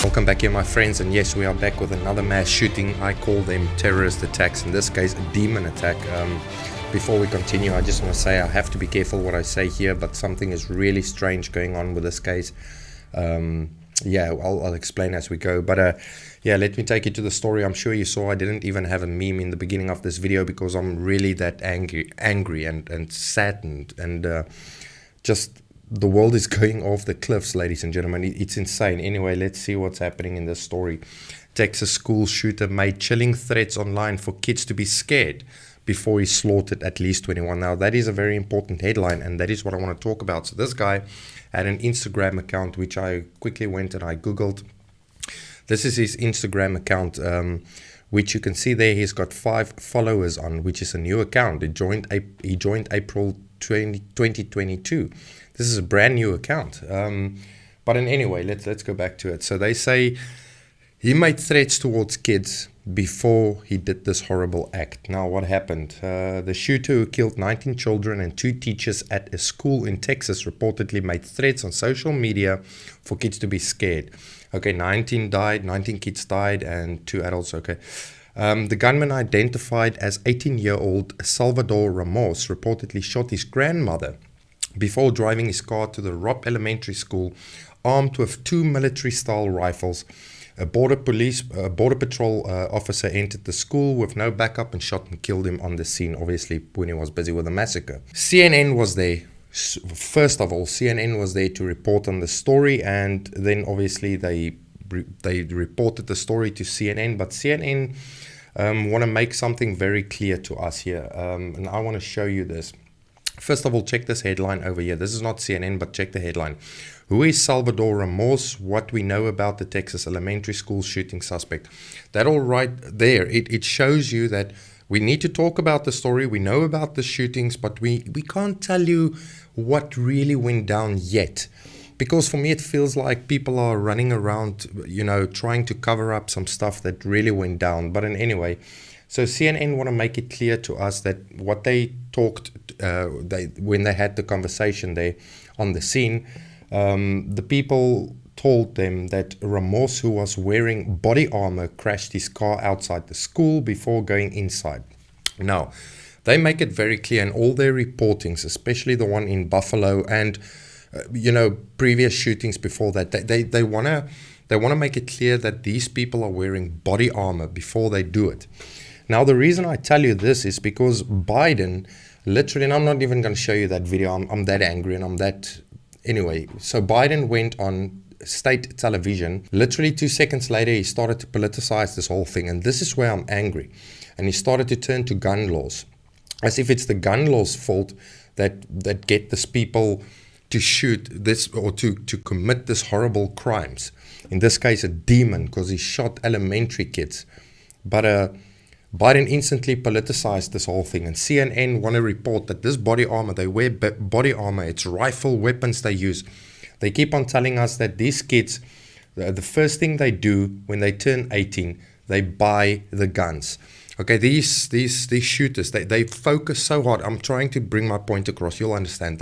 Welcome back here, my friends, and yes, we are back with another mass shooting. I call them terrorist attacks, in this case a demon attack. Before we continue, I just want to say I have to be careful what I say here, but something is really strange going on with this case. Yeah, I'll explain as we go, but yeah, let me take you to the story. I'm sure you saw I didn't even have a meme in the beginning of this video because I'm really that angry and saddened, and just the world is going off the cliffs, ladies and gentlemen. It's insane. Anyway, let's see what's happening in this story. Texas school shooter made chilling threats online for kids to be scared before he slaughtered at least 21. Now, that is a very important headline, and that is what I want to talk about. So this guy had an Instagram account, which I quickly went and I Googled. This is his Instagram account, which you can see there. He's got 5 followers on, which is a new account. He joined April 2022. This is a brand new account. But anyway, let's go back to it. So they say he made threats towards kids before he did this horrible act. Now, what happened? The shooter who killed 19 children and 2 teachers at a school in Texas reportedly made threats on social media for kids to be scared. Okay, 19 kids died, and 2 adults, okay. The gunman, identified as 18-year-old Salvador Ramos, reportedly shot his grandmother before driving his car to the Robb Elementary School, armed with 2 military-style rifles. A border patrol officer entered the school with no backup and shot and killed him on the scene, obviously when he was busy with the massacre. CNN was there. First of all, CNN was there to report on the story, and then obviously they reported the story to CNN, but CNN want to make something very clear to us here, and I want to show you this. First of all, check this headline over here. This is not CNN, but check the headline. Who is Salvador Ramos? What we know about the Texas elementary school shooting suspect. That all right there, it shows you that we need to talk about the story. We know about the shootings, but we can't tell you what really went down yet. Because for me, it feels like people are running around, trying to cover up some stuff that really went down. But anyway, so CNN want to make it clear to us that what they talked, when they had the conversation there on the scene, the people told them that Ramos, who was wearing body armor, crashed his car outside the school before going inside. Now, they make it very clear in all their reportings, especially the one in Buffalo and previous shootings before that, they want to make it clear that these people are wearing body armor before they do it. Now, the reason I tell you this is because Biden, literally, and I'm not even going to show you that video, I'm that angry and I'm that... Anyway, so Biden went on state television. Literally 2 seconds later, he started to politicize this whole thing. And this is where I'm angry. And he started to turn to gun laws, as if it's the gun laws' fault that get these people to shoot this or to commit this horrible crimes. In this case, a demon, because he shot elementary kids. But Biden instantly politicized this whole thing, and CNN want to report that this body armor, they wear body armor, it's rifle weapons they use. They keep on telling us that these kids, the first thing they do when they turn 18, they buy the guns. Okay, these shooters, they focus so hard. I'm trying to bring my point across, you'll understand.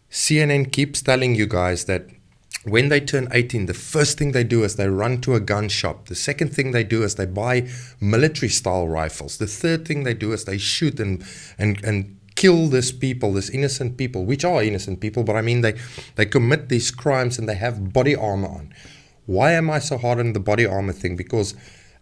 CNN keeps telling you guys that when they turn 18, the first thing they do is they run to a gun shop. The second thing they do is they buy military-style rifles. The third thing they do is they shoot and kill these people, these innocent people, which are innocent people, but I mean they commit these crimes and they have body armor on. Why am I so hard on the body armor thing? Because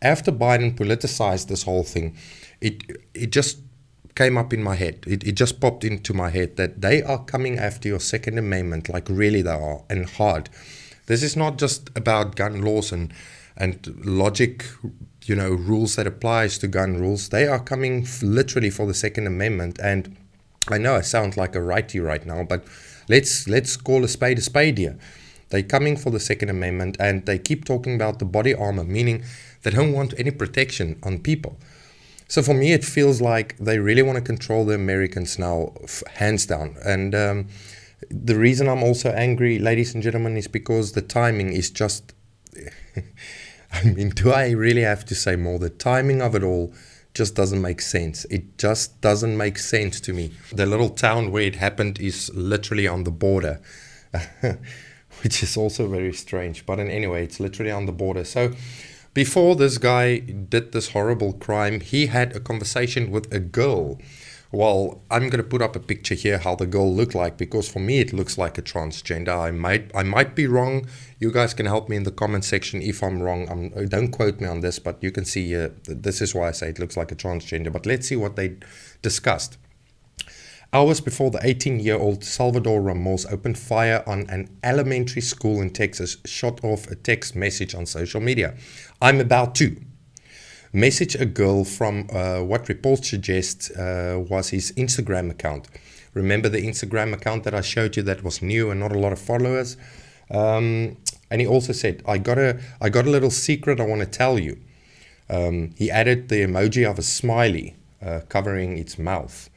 after Biden politicized this whole thing, it just came up in my head. It just popped into my head that they are coming after your Second Amendment, like really they are, and hard. This is not just about gun laws and logic, rules that applies to gun rules. They are coming literally for the Second Amendment. And I know I sound like a righty right now, but let's call a spade here. They're coming for the Second Amendment, and they keep talking about the body armor, meaning they don't want any protection on people. So for me, it feels like they really want to control the Americans now, hands down. And the reason I'm also angry, ladies and gentlemen, is because the timing is just... I mean, do I really have to say more? The timing of it all just doesn't make sense. It just doesn't make sense to me. The little town where it happened is literally on the border. which is also very strange. But anyway, it's literally on the border. So before this guy did this horrible crime, he had a conversation with a girl. Well, I'm going to put up a picture here how the girl looked like, because for me it looks like a transgender. I might be wrong. You guys can help me in the comment section if I'm wrong. Don't quote me on this, but you can see this is why I say it looks like a transgender. But let's see what they discussed. Hours before the 18-year-old Salvador Ramos opened fire on an elementary school in Texas, shot off a text message on social media. I'm about to message a girl from what reports suggest was his Instagram account. Remember the Instagram account that I showed you that was new and not a lot of followers? And he also said, I got a little secret I want to tell you. He added the emoji of a smiley covering its mouth.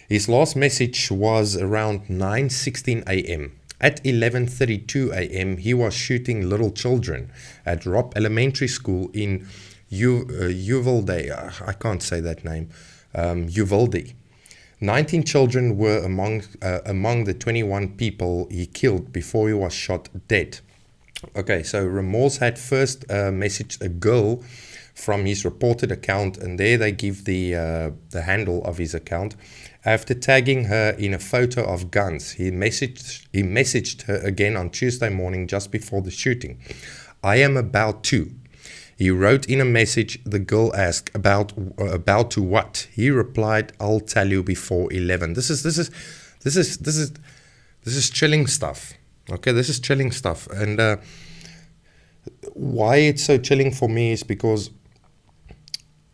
His last message was around 9:16 a.m. At 11:32 a.m., he was shooting little children at Robb Elementary School in Uvalde. I can't say that name. Uvalde. 19 children were among the 21 people he killed before he was shot dead. Okay, so Ramos had first messaged a girl from his reported account, and there they give the handle of his account. After tagging her in a photo of guns, he messaged her again on Tuesday morning just before the shooting. I am about to. He wrote in a message. The girl asked about to what? He replied, I'll tell you before 11. This is chilling stuff. Okay, this is chilling stuff. And why it's so chilling for me is because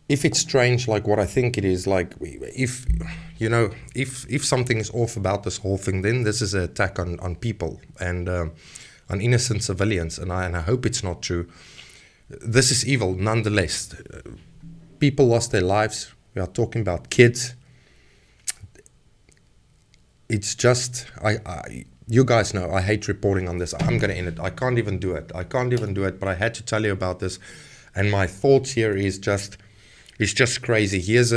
if it's strange like what I think it is, like if something is off about this whole thing, then this is an attack on people and on innocent civilians, and I hope it's not true. This is evil nonetheless. People lost their lives. We are talking about kids. It's just, you guys know I hate reporting on this. I'm going to end it. I can't even do it, but I had to tell you about this. And my thoughts here is just, it's just crazy. Here's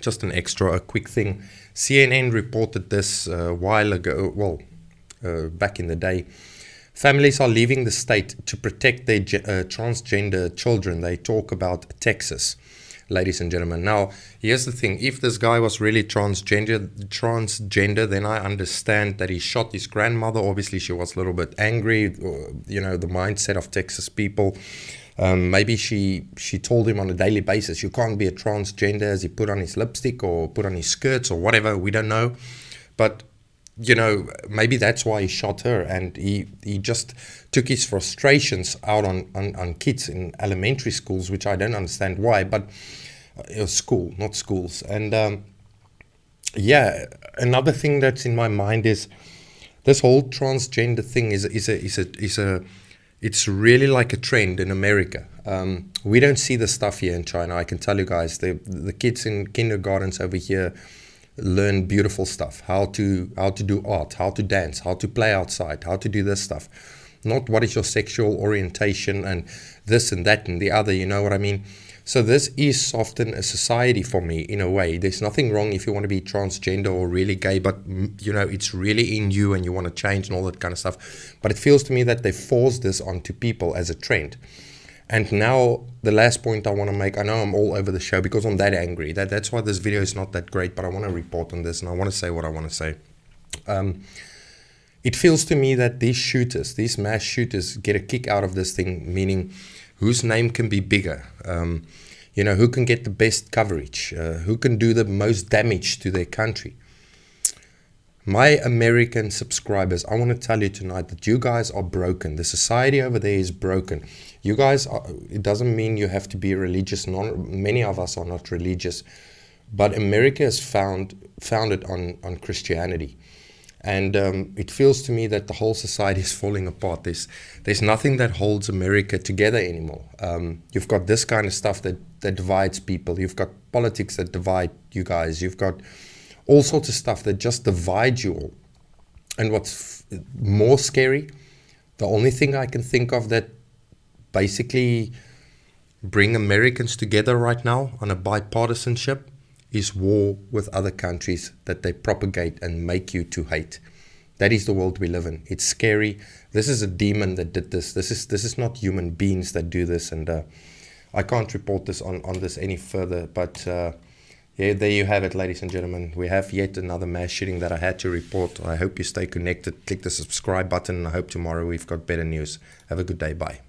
just an extra, a quick thing. CNN reported this a while ago, back in the day. Families are leaving the state to protect their transgender children. They talk about Texas, ladies and gentlemen. Now, here's the thing. If this guy was really transgender, then I understand that he shot his grandmother. Obviously, she was a little bit angry, the mindset of Texas people. Maybe she told him on a daily basis, you can't be a transgender, as he put on his lipstick or put on his skirts or whatever. We don't know. But maybe that's why he shot her, and he just took his frustrations out on kids in elementary schools, which I don't understand why, but it was school, not schools. And another thing that's in my mind is this whole transgender thing it's really like a trend in America. We don't see the stuff here in China. I can tell you guys, the kids in kindergartens over here learn beautiful stuff, how to do art, how to dance, how to play outside, how to do this stuff. Not what is your sexual orientation and this and that and the other, you know what I mean? So this is soften a society for me in a way. There's nothing wrong if you want to be transgender or really gay, but it's really in you and you want to change and all that kind of stuff. But it feels to me that they force this onto people as a trend. And now the last point I want to make, I know I'm all over the show because I'm that angry. That's why this video is not that great, but I want to report on this and I want to say what I want to say. It feels to me that these mass shooters get a kick out of this thing, meaning whose name can be bigger, who can get the best coverage, who can do the most damage to their country. My American subscribers, I want to tell you tonight that you guys are broken. The society over there is broken. You guys it doesn't mean you have to be religious. Many of us are not religious, but America is founded on Christianity. And it feels to me that the whole society is falling apart. There's nothing that holds America together anymore. You've got this kind of stuff that divides people. You've got politics that divide you guys. You've got all sorts of stuff that just divides you all. And what's more scary, the only thing I can think of that basically bring Americans together right now on a bipartisanship is war with other countries that they propagate and make you to hate. That is the world we live in. It's scary. This is a demon that did this. This is not human beings that do this. And I can't report this on this any further. But yeah, there you have it, ladies and gentlemen. We have yet another mass shooting that I had to report. I hope you stay connected. Click the subscribe button. I hope tomorrow we've got better news. Have a good day. Bye.